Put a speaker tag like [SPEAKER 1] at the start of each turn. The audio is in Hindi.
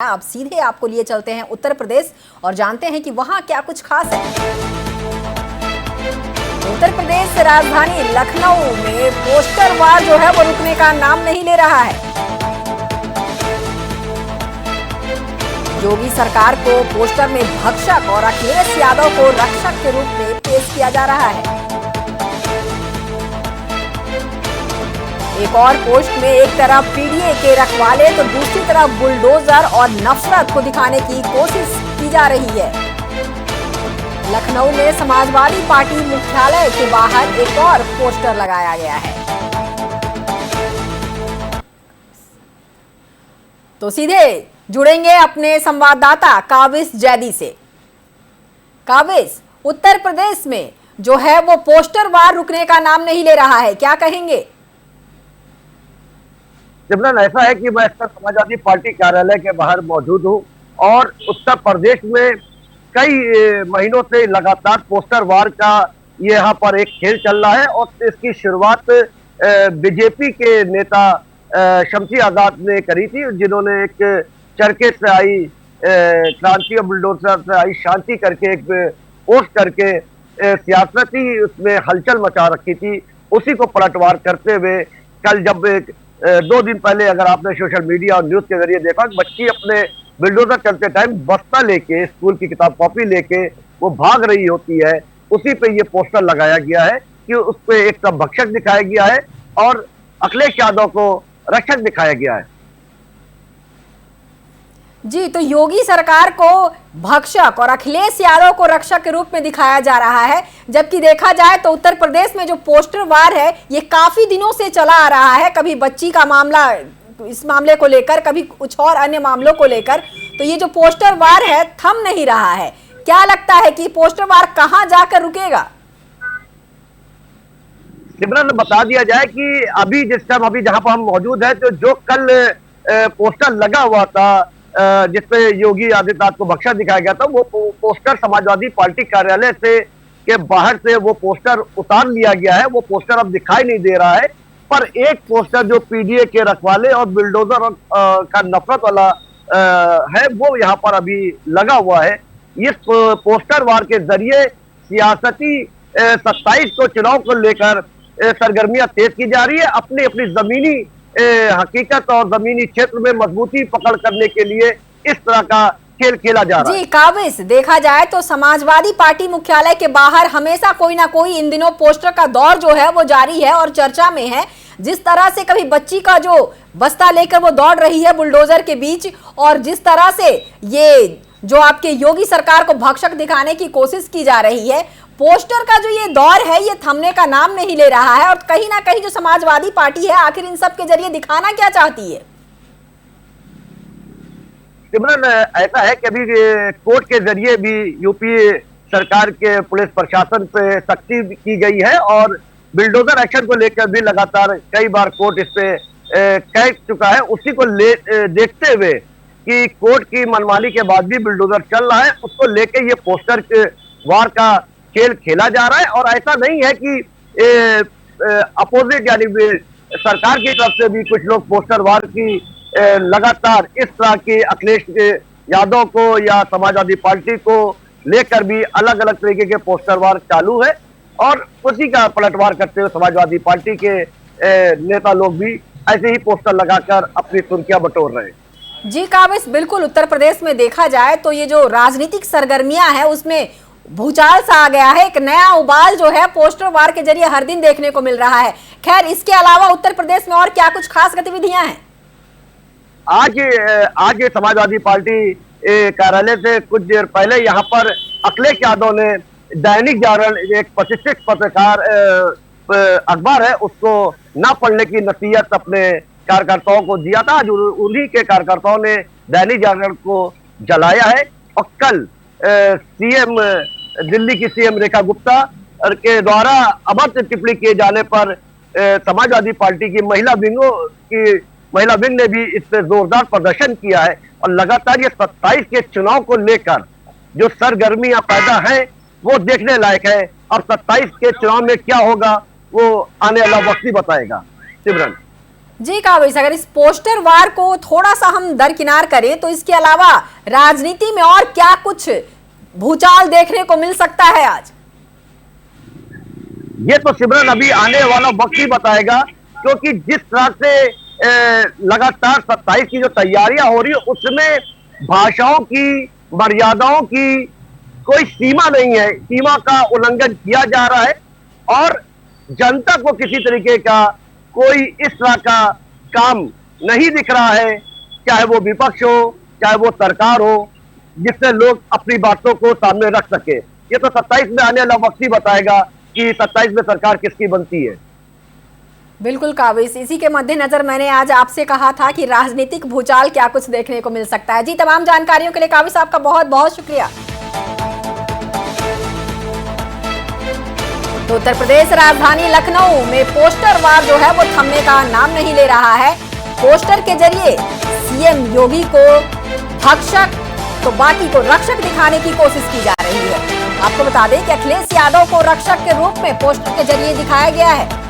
[SPEAKER 1] अब सीधे आपको लिए चलते हैं उत्तर प्रदेश और जानते हैं कि वहां क्या कुछ खास है। उत्तर प्रदेश राजधानी लखनऊ में पोस्टर वार जो है वो रुकने का नाम नहीं ले रहा है। योगी सरकार को पोस्टर में भक्षक और अखिलेश यादव को रक्षक के रूप में पेश किया जा रहा है। एक और पोस्ट में एक तरफ पीडीए के रखवाले तो दूसरी तरफ बुलडोजर और नफरत को दिखाने की कोशिश की जा रही है। लखनऊ में समाजवादी पार्टी मुख्यालय के बाहर एक और पोस्टर लगाया गया है। तो सीधे जुड़ेंगे अपने संवाददाता काबिस जैदी से। काबिस, उत्तर प्रदेश में जो है वो पोस्टर वार रुकने का नाम नहीं ले रहा है, क्या कहेंगे?
[SPEAKER 2] सिमरन, ऐसा है कि मैं समाजवादी पार्टी कार्यालय के बाहर मौजूद हूं और उत्तर प्रदेश में कई महीनों से लगातार पोस्टर वार का ये यहाँ पर एक खेल चल रहा है और इसकी शुरुआत बीजेपी के नेता शमसी आजाद ने करी थी, जिन्होंने एक चरखे से आई क्रांति और बुलडोजर से आई शांति करके एक पोस्ट करके सियासती उसमें हलचल मचा रखी थी। उसी को पलटवार करते हुए कल जब 2 दिन पहले अगर आपने सोशल मीडिया और न्यूज के जरिए देखा, बच्ची अपने बुलडोजर चलते टाइम बस्ता लेके, स्कूल की किताब कॉपी लेके वो भाग रही होती है, उसी पे ये पोस्टर लगाया गया है कि उस पे एक तरफ भक्षक दिखाया गया है और अखिलेश यादव को रक्षक दिखाया गया है।
[SPEAKER 1] जी, तो योगी सरकार को भक्षक और अखिलेश यादव को रक्षक के रूप में दिखाया जा रहा है, जबकि देखा जाए तो उत्तर प्रदेश में जो पोस्टर वार है ये काफी दिनों से चला आ रहा है। कभी बच्ची का मामला, इस मामले को लेकर, कभी कुछ और अन्य मामलों को लेकर, तो ये जो पोस्टर वार है थम नहीं रहा है। क्या लगता है कि पोस्टर वार कहां जाकर रुकेगा?
[SPEAKER 2] सिमरन, बता दिया जाए कि अभी जिस टाइम अभी जहां पर हम मौजूद है, तो जो कल पोस्टर लगा हुआ था जिसपे योगी आदित्यनाथ को भक्षक दिखाया गया था, वो पोस्टर समाजवादी पार्टी कार्यालय से के बाहर से वो पोस्टर उतार लिया गया है। वो पोस्टर अब दिखाई नहीं दे रहा है, पर एक पोस्टर जो पीडीए के रखवाले और बुलडोजर का नफरत वाला है वो यहाँ पर अभी लगा हुआ है। इस पोस्टर वार के जरिए सियासती 27 को चुनाव को लेकर सरगर्मियां तेज की जा रही है। अपनी अपनी जमीनी हकीकत और जमीनी क्षेत्र में मजबूती पकड़ करने के लिए इस तरह का खेल खेला जा रहा है।
[SPEAKER 1] जी काबिस, देखा जाए तो समाजवादी पार्टी मुख्यालय के बाहर हमेशा कोई ना कोई इन दिनों पोस्टर का दौर जो है वो जारी है और चर्चा में है। जिस तरह से कभी बच्ची का जो बस्ता लेकर वो दौड़ रही है बुलडोजर के बीच, और जिस तरह से ये जो आपके योगी सरकार को भक्षक दिखाने की कोशिश की जा रही है, पोस्टर का जो ये दौर है ये थमने का नाम नहीं ले रहा है। और कहीं ना कहीं जो समाजवादी पार्टी है आखिर इन सब के जरिए दिखाना क्या चाहती है?
[SPEAKER 2] सिमरन, ऐसा है कि अभी कोर्ट के जरिए भी यूपी सरकार के पुलिस प्रशासन पे सख्ती की गई है और बुलडोजर एक्शन को लेकर भी लगातार कई बार कोर्ट इस पे कह चुका है। उसी को देखते हुए कि कोर्ट की मनमानी के बाद भी बुलडोजर चल रहा है, उसको लेके ये पोस्टर के वार का खेल खेला जा रहा है। और ऐसा नहीं है कि अपोजिट यानी सरकार की तरफ से भी कुछ लोग पोस्टर वार की लगातार इस तरह के अखिलेश यादव को या समाजवादी पार्टी को लेकर भी अलग अलग तरीके के पोस्टर वार चालू है और उसी का पलटवार करते हुए समाजवादी पार्टी के नेता लोग भी ऐसे ही पोस्टर लगाकर अपनी सुर्खियां बटोर रहे हैं।
[SPEAKER 1] जी काबिस, बिल्कुल उत्तर प्रदेश में देखा जाए तो ये जो राजनीतिक सरगर्मियां हैं उसमें भूचाल सा आ गया है। एक नया उबाल जो है पोस्टर वार के जरिए हर दिन देखने को मिल रहा है। खैर, इसके अलावा उत्तर प्रदेश में और क्या कुछ खास गतिविधियां हैं?
[SPEAKER 2] आज समाजवादी पार्टी कार्यालय से कुछ देर पहले यहाँ पर अखिलेश यादव ने दैनिक जागरण, एक प्रतिष्ठित पत्रकार अखबार है, उसको ना पढ़ने की नसीहत अपने कार्यकर्ताओं को दिया था। आज उन्हीं के कार्यकर्ताओं ने दैनिक जागरण को जलाया है और कल सीएम दिल्ली की सीएम रेखा गुप्ता के द्वारा अभद्र टिप्पणी किए जाने पर समाजवादी पार्टी की महिला विंग ने भी इस पे जोरदार प्रदर्शन किया है। और लगातार ये 27 के चुनाव को लेकर जो सरगर्मियां पैदा हैं वो देखने लायक है। अब 27 के चुनाव में क्या होगा वो आने वाला वक्त ही बताएगा। सिमरन।
[SPEAKER 1] जी काबिज, अगर इस पोस्टर वार को थोड़ा सा हम दरकिनार करें तो इसके अलावा राजनीति में और क्या कुछ भूचाल देखने को मिल सकता है आज?
[SPEAKER 2] ये तो सिमरन अभी आने वाला वक्त ही बताएगा, क्योंकि जिस तरह से लगातार 27 की जो तैयारियां हो रही है उसमें भाषाओं की, मर्यादाओं की कोई सीमा नहीं है, सीमा का उल्लंघन किया जा रहा है और जनता को किसी तरीके का कोई इस तरह का काम नहीं दिख रहा है, चाहे वो विपक्ष हो चाहे वो सरकार हो, जिससे लोग अपनी बातों को सामने रख सके। ये तो 27 में आने वाला वक्त ही बताएगा कि 27 में सरकार किसकी बनती है।
[SPEAKER 1] बिल्कुल काबिज, इसी के मद्देनजर मैंने आज आपसे कहा था कि राजनीतिक भूचाल क्या कुछ देखने को मिल सकता है। जी, तमाम जानकारियों के लिए काबिज साहब का बहुत बहुत शुक्रिया। तो उत्तर प्रदेश राजधानी लखनऊ में पोस्टर वार जो है वो थमने का नाम नहीं ले रहा है। पोस्टर के जरिए सीएम योगी को भक्षक तो बाकी को रक्षक दिखाने की कोशिश की जा रही है। आपको बता दें कि अखिलेश यादव को रक्षक के रूप में पोस्टर के जरिए दिखाया गया है।